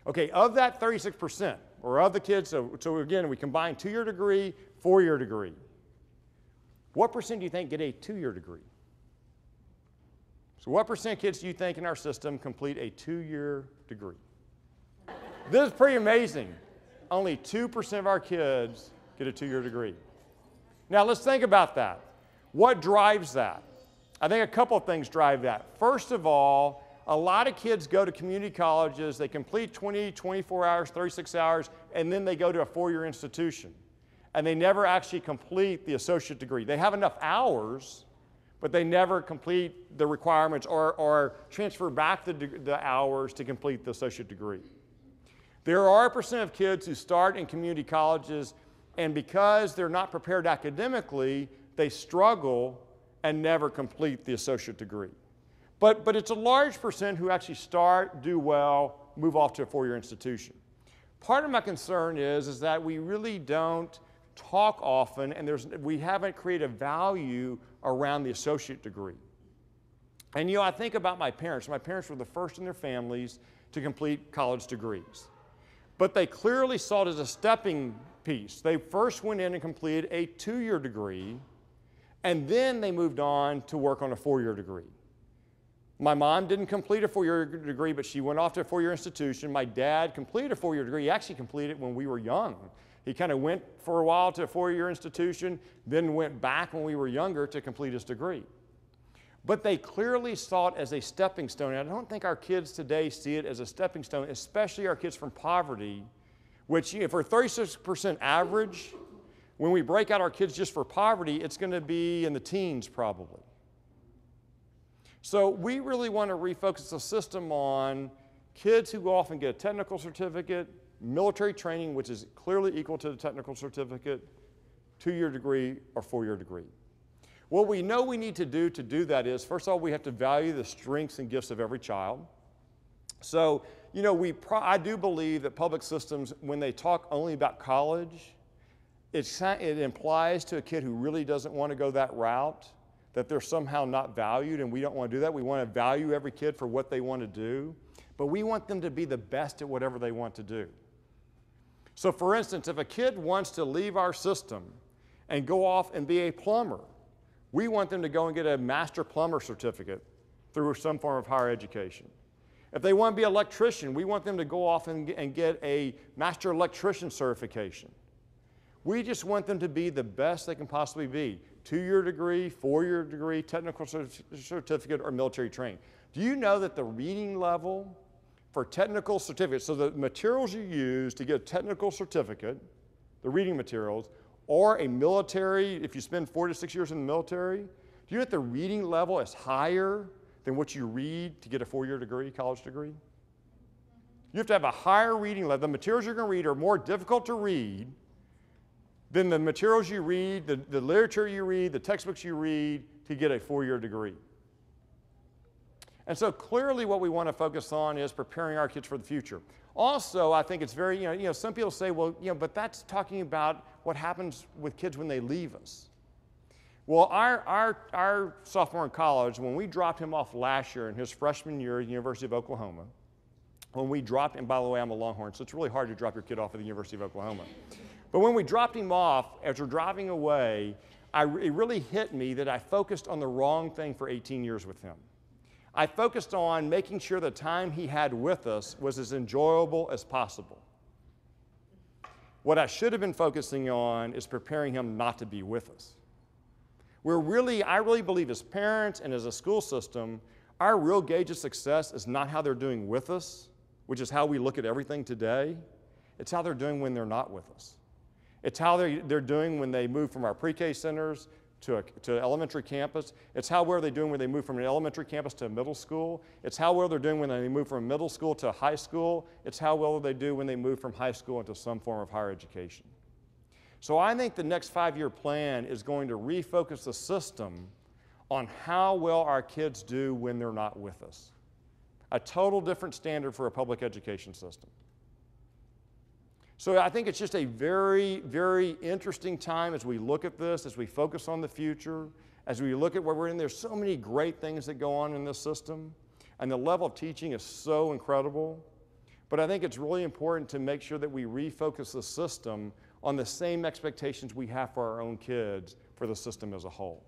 Okay, of that 36%, or of the kids, so again, we combine 2-year degree, 4-year degree. What percent do you think get a 2-year degree? So what percent of kids do you think in our system complete a 2-year degree? This is pretty amazing. Only 2% of our kids get a 2-year degree. Now let's think about that. What drives that? I think a couple of things drive that. First of all, a lot of kids go to community colleges, they complete 20, 24 hours, 36 hours, and then they go to a 4-year institution. And they never actually complete the associate degree. They have enough hours, but they never complete the requirements or transfer back the hours to complete the associate degree. There are a percent of kids who start in community colleges, and because they're not prepared academically, they struggle and never complete the associate degree. But it's a large percent who actually start, do well, move off to a 4-year institution. Part of my concern is that we really don't talk often, and we haven't created value around the associate degree. And I think about my parents. My parents were the first in their families to complete college degrees. But they clearly saw it as a stepping piece. They first went in and completed a 2-year degree, and then they moved on to work on a 4-year degree. My mom didn't complete a 4-year degree, but she went off to a 4-year institution. My dad completed a 4-year degree. He actually completed it when we were young. He kind of went for a while to a 4-year institution, then went back when we were younger to complete his degree. But they clearly saw it as a stepping stone. And I don't think our kids today see it as a stepping stone, especially our kids from poverty, which if we're 36% average, when we break out our kids just for poverty, it's going to be in the teens probably. So we really want to refocus the system on kids who go off and get a technical certificate, military training, which is clearly equal to the technical certificate, 2-year degree, or 4-year degree. What we know we need to do that is, first of all, we have to value the strengths and gifts of every child. So, I do believe that public systems, when they talk only about college, it implies to a kid who really doesn't want to go that route that they're somehow not valued, and we don't want to do that. We want to value every kid for what they want to do, but we want them to be the best at whatever they want to do. So for instance, if a kid wants to leave our system and go off and be a plumber, we want them to go and get a master plumber certificate through some form of higher education. If they want to be an electrician, we want them to go off and get a master electrician certification. We just want them to be the best they can possibly be. 2-year degree, 4-year degree, technical certificate, or military training. Do you know that the reading level for technical certificates, so the materials you use to get a technical certificate, the reading materials, or a military, if you spend 4 to 6 years in the military, do you know that the reading level is higher than what you read to get a 4-year degree, college degree? You have to have a higher reading level. The materials you're going to read are more difficult to read than the materials you read, the literature you read, the textbooks you read to get a 4-year degree. And so clearly what we want to focus on is preparing our kids for the future. Also, I think it's very, some people say, well, but that's talking about what happens with kids when they leave us. Well, our sophomore in college, when we dropped him off last year in his freshman year at the University of Oklahoma, when we dropped him, by the way, I'm a Longhorn, so it's really hard to drop your kid off at the University of Oklahoma. But when we dropped him off, as we're driving away, it really hit me that I focused on the wrong thing for 18 years with him. I focused on making sure the time he had with us was as enjoyable as possible. What I should have been focusing on is preparing him not to be with us. I really believe as parents and as a school system, our real gauge of success is not how they're doing with us, which is how we look at everything today. It's how they're doing when they're not with us. It's how they're doing when they move from our pre-K centers to elementary campus. It's how well they're doing when they move from an elementary campus to a middle school. It's how well they're doing when they move from middle school to high school. It's how well they do when they move from high school into some form of higher education. So I think the next 5-year plan is going to refocus the system on how well our kids do when they're not with us. A total different standard for a public education system. So I think it's just a very, very interesting time as we look at this, as we focus on the future, as we look at where we're in. There's so many great things that go on in this system, and the level of teaching is so incredible. But I think it's really important to make sure that we refocus the system on the same expectations we have for our own kids for the system as a whole.